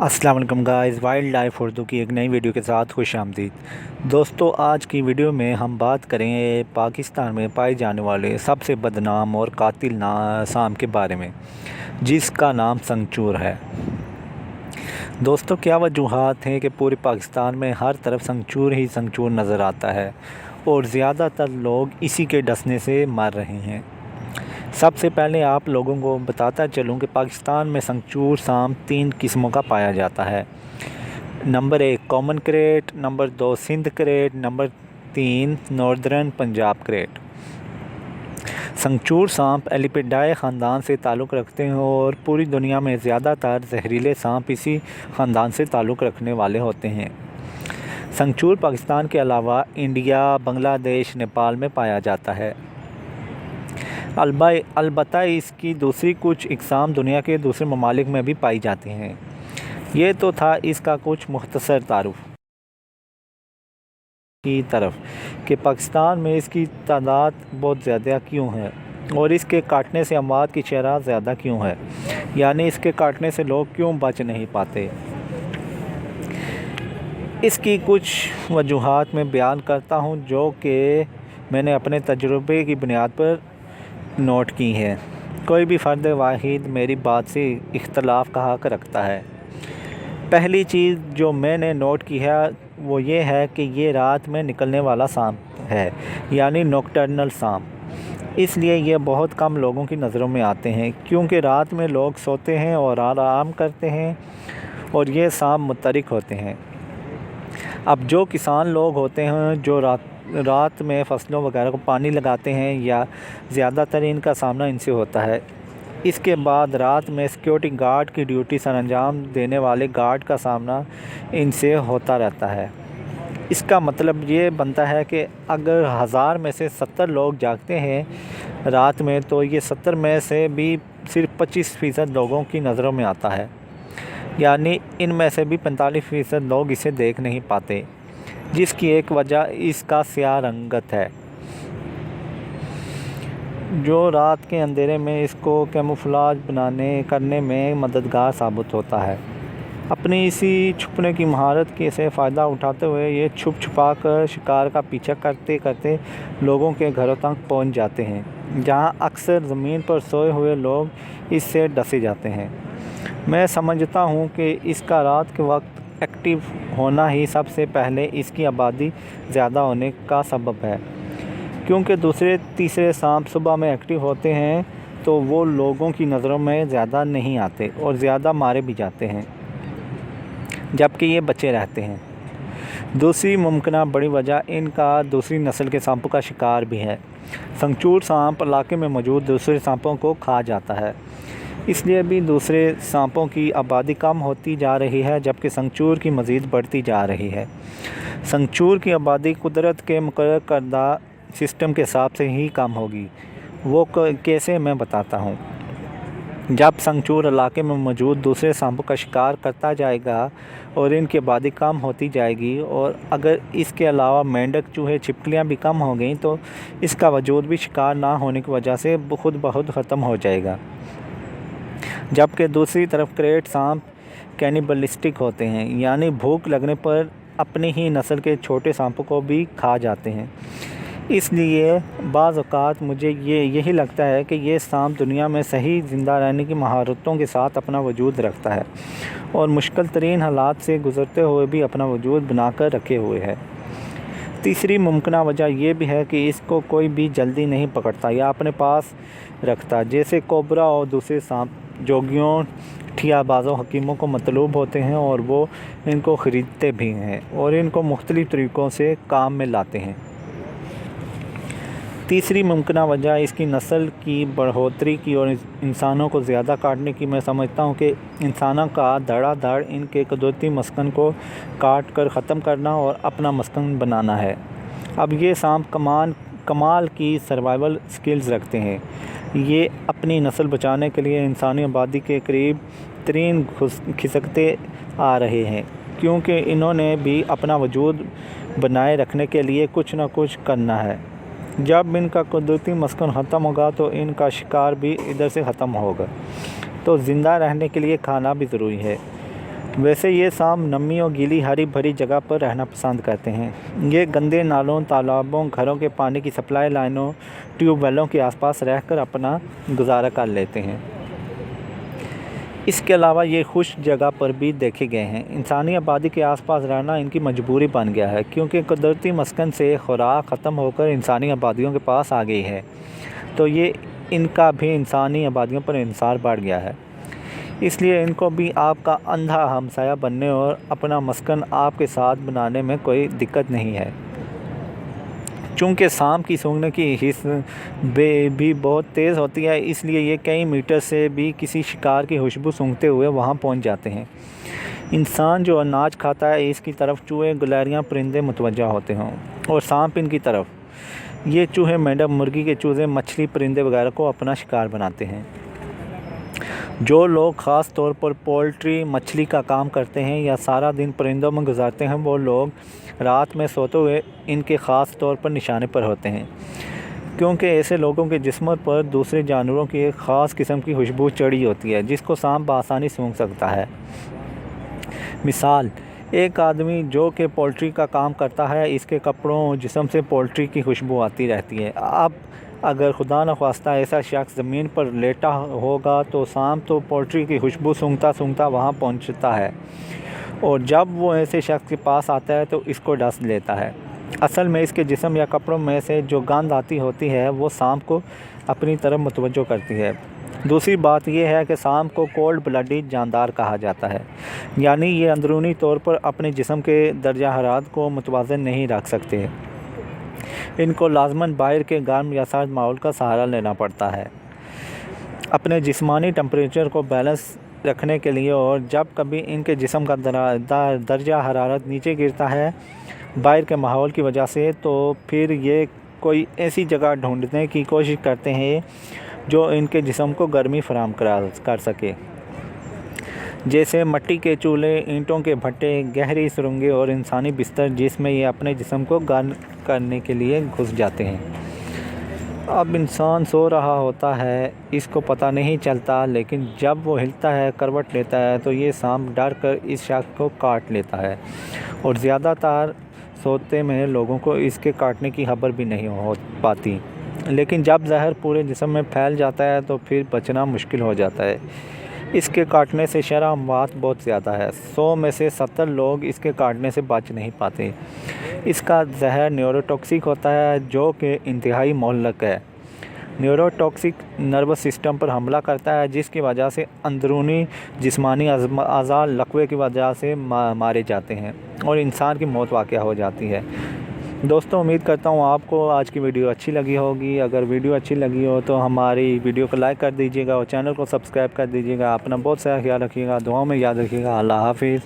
अस्सलाम वालेकुम guys, wild life Urdu की एक नई वीडियो के साथ खुश आमदीद। दोस्तों, आज की वीडियो में हम बात करेंगे पाकिस्तान में पाए जाने वाले सबसे बदनाम और कातिल सांप के बारे में, जिसका नाम संगचूर है। दोस्तों, क्या वजूहात हैं कि पूरे पाकिस्तान में हर तरफ संगचूर ही संगचूर नज़र आता है और ज़्यादातर लोग इसी के डसने से मर रहे हैं। सबसे पहले आप लोगों को बताता चलूं कि पाकिस्तान में संगचूर सांप 3 किस्मों का पाया जाता है। Number 1 common krait, number 2 Sindh krait, number 3 northern Punjab krait. संगचूर सांप एलिपिडाए ख़ानदान से ताल्लुक़ रखते हैं और पूरी दुनिया में ज़्यादातर जहरीले सांप इसी ख़ानदान से ताल्लुक़ रखने वाले होते हैं। संगचूर पाकिस्तान के अलावा इंडिया, बांग्लादेश, नेपाल में पाया जाता है। अलबत्ता इसकी दूसरी कुछ इक़साम दुनिया के दूसरे ममालिक में भी पाई जाती हैं। ये तो था इसका कुछ मुख्तसर तारुफ की तरफ कि पाकिस्तान में इसकी तादाद बहुत ज़्यादा क्यों है और इसके काटने से अमवात की शरह ज़्यादा क्यों है, यानी इसके काटने से लोग क्यों बच नहीं पाते। इसकी कुछ वजूहात में बयान करता हूँ जो कि मैंने अपने तजुर्बे की बुनियाद पर नोट की है। कोई भी फ़र्द वाहिद मेरी बात से इख्तलाफ का हक़ रखता है। पहली चीज़ जो मैंने नोट की है वो ये है कि ये रात में निकलने वाला सांप है, यानी नॉकटर्नल सांप। इसलिए ये बहुत कम लोगों की नज़रों में आते हैं क्योंकि रात में लोग सोते हैं और आराम करते हैं और ये सांप मुतरिक होते हैं। अब जो किसान लोग होते हैं जो रात में फसलों वगैरह को पानी लगाते हैं, या ज़्यादातर इनका सामना इनसे होता है। इसके बाद रात में सिक्योरिटी गार्ड की ड्यूटी सर अंजाम देने वाले गार्ड का सामना इनसे होता रहता है। इसका मतलब ये बनता है कि अगर 1000 में से 70 लोग जागते हैं रात में, तो ये 70 में से भी सिर्फ 25% लोगों की नज़रों में आता है, यानी इनमें से भी 45% लोग इसे देख नहीं पाते, जिसकी एक वजह इसका स्याह रंगत है जो रात के अंधेरे में इसको कैमोफ्लेज करने में मददगार साबित होता है। अपनी इसी छुपने की महारत के से फ़ायदा उठाते हुए ये छुपा कर शिकार का पीछा करते करते लोगों के घरों तक पहुंच जाते हैं, जहां अक्सर ज़मीन पर सोए हुए लोग इससे डसे जाते हैं। मैं समझता हूं कि इसका रात के वक्त एक्टिव होना ही सबसे पहले इसकी आबादी ज़्यादा होने का सबब है, क्योंकि दूसरे तीसरे सांप सुबह में एक्टिव होते हैं तो वो लोगों की नज़रों में ज़्यादा नहीं आते और ज़्यादा मारे भी जाते हैं, जबकि ये बचे रहते हैं। दूसरी मुमकिन बड़ी वजह इनका दूसरी नस्ल के सांपों का शिकार भी है। संगचूर सांप इलाके में मौजूद दूसरे सांपों को खा जाता है, इसलिए भी दूसरे सांपों की आबादी कम होती जा रही है, जबकि संगचूर की मज़ीद बढ़ती जा रही है। संगचूर की आबादी कुदरत के मुकर्रर करदा सिस्टम के हिसाब से ही कम होगी। वो कैसे, मैं बताता हूँ। जब संगचूर इलाके में मौजूद दूसरे सांपों का शिकार करता जाएगा और इनकी आबादी कम होती जाएगी, और अगर इसके अलावा मेंढक, चूहे, छिपकलियाँ भी कम हो गई तो इसका वजूद भी शिकार ना होने की वजह से खुद ब खुद ख़त्म हो जाएगा। जबकि दूसरी तरफ क्रेट सांप कैनिबलिस्टिक होते हैं, यानी भूख लगने पर अपनी ही नस्ल के छोटे सांपों को भी खा जाते हैं। इसलिए बाज़ औक़ात मुझे यही लगता है कि ये सांप दुनिया में सही ज़िंदा रहने की महारतों के साथ अपना वजूद रखता है और मुश्किल तरीन हालात से गुज़रते हुए भी अपना वजूद बनाकर रखे हुए है। तीसरी मुमकिन वजह यह भी है कि इसको कोई भी जल्दी नहीं पकड़ता या अपने पास रखता, जैसे कोबरा और दूसरे सांप जोगियों, ठियाबाज़ों, हकीमों को मतलूब होते हैं और वो इनको ख़रीदते भी हैं और इनको मुख्तलिफ़ तरीक़ों से काम में लाते हैं। तीसरी मुमकिन वजह इसकी नस्ल की बढ़ोतरी की और इंसानों को ज़्यादा काटने की मैं समझता हूँ कि इंसानों का धड़ाधड़ इनके कुदरती मस्कन को काट कर ख़त्म करना और अपना मस्कन बनाना है। अब ये सांप कमाल की सर्वाइवल स्किल्स रखते हैं। ये अपनी नस्ल बचाने के लिए इंसानी आबादी के करीब तरीन खिसकते आ रहे हैं, क्योंकि इन्होंने भी अपना वजूद बनाए रखने के लिए कुछ न कुछ करना है। जब इनका कुदरती मस्कन ख़त्म होगा तो इनका शिकार भी इधर से ख़त्म होगा, तो ज़िंदा रहने के लिए खाना भी ज़रूरी है। वैसे ये सांप नमी और गीली हरी भरी जगह पर रहना पसंद करते हैं। ये गंदे नालों, तालाबों, घरों के पानी की सप्लाई लाइनों, ट्यूबवेलों के आसपास रहकर अपना गुजारा कर लेते हैं। इसके अलावा ये खुश जगह पर भी देखे गए हैं। इंसानी आबादी के आसपास रहना इनकी मजबूरी बन गया है, क्योंकि कुदरती मस्कन से खुराक ख़त्म होकर इंसानी आबादियों के पास आ गई है, तो ये इनका भी इंसानी आबादियों पर इंसार बढ़ गया है। इसलिए इनको भी आपका अंधा हमसाया बनने और अपना मस्कन आपके साथ बनाने में कोई दिक्कत नहीं है। चूँकि सांप की सूंघने की हिस्स भी बहुत तेज़ होती है, इसलिए ये कई मीटर से भी किसी शिकार की खुशबू सूंघते हुए वहाँ पहुँच जाते हैं। इंसान जो अनाज खाता है, इसकी तरफ चूहे, गुलैरियाँ, परिंदे मुतवज्जा होते हों और सांप इनकी तरफ। ये चूहे, मेंढक, मुर्गी के चूजे, मछली, परिंदे वगैरह को अपना शिकार बनाते हैं। जो लोग ख़ास तौर पर पोल्ट्री, मछली का काम करते हैं या सारा दिन परिंदों में गुजारते हैं, वो लोग रात में सोते हुए इनके ख़ास तौर पर निशाने पर होते हैं, क्योंकि ऐसे लोगों के जिस्म पर दूसरे जानवरों की एक ख़ास किस्म की खुशबू चढ़ी होती है, जिसको सांप बआसानी सूंघ सकता है। मिसाल, एक आदमी जो कि पोल्ट्री का काम करता है, इसके कपड़ों, जिस्म से पोल्ट्री की खुशबू आती रहती है। अब अगर खुदा न ख्वास्ता ऐसा शख्स ज़मीन पर लेटा होगा, तो सांप तो पोल्ट्री की खुशबू सूंघता सूंघता वहाँ पहुँचता है, और जब वो ऐसे शख्स के पास आता है तो इसको डस लेता है। असल में इसके जिस्म या कपड़ों में से जो गंध आती होती है, वो सांप को अपनी तरफ मुतवज्जो करती है। दूसरी बात यह है कि सांप को कोल्ड ब्लडेड जानदार कहा जाता है, यानी ये अंदरूनी तौर पर अपने जिस्म के दर्जा हरारत को मुतवाज़न नहीं रख सकते। इनको लाज़मन बाहर के गर्म या सर्द माहौल का सहारा लेना पड़ता है अपने जिस्मानी टेम्परेचर को बैलेंस रखने के लिए, और जब कभी इनके जिस्म का दर्जा हरारत नीचे गिरता है बाहर के माहौल की वजह से, तो फिर ये कोई ऐसी जगह ढूंढने की कोशिश करते हैं जो इनके जिस्म को गर्मी फराहम कर सके, जैसे मिट्टी के चूल्हे, ईंटों के भट्टे, गहरी सुरंगें और इंसानी बिस्तर, जिसमें ये अपने जिस्म को गर्म करने के लिए घुस जाते हैं। अब इंसान सो रहा होता है, इसको पता नहीं चलता, लेकिन जब वो हिलता है, करवट लेता है, तो ये सांप डर कर इस शख्स को काट लेता है, और ज़्यादातर सोते में लोगों को इसके काटने की खबर भी नहीं हो पाती। लेकिन जब जहर पूरे जिस्म में फैल जाता है, तो फिर बचना मुश्किल हो जाता है। इसके काटने से शरह मौत बहुत ज़्यादा है। 100 में से 70 लोग इसके काटने से बच नहीं पाते। इसका जहर न्यूरोटॉक्सिक होता है, जो कि इंतहाई मोहल्लक है। न्यूरोटॉक्सिक नर्वस सिस्टम पर हमला करता है, जिसकी वजह से अंदरूनी जिस्मानी अज़ा लकवे की वजह से मारे जाते हैं और इंसान की मौत वाक़या हो जाती है। दोस्तों, उम्मीद करता हूँ आपको आज की वीडियो अच्छी लगी होगी। अगर वीडियो अच्छी लगी हो तो हमारी वीडियो को लाइक कर दीजिएगा और चैनल को सब्सक्राइब कर दीजिएगा। अपना बहुत सारा ख्याल रखिएगा, दुआओं में याद रखिएगा। अल्लाह हाफ़िज़।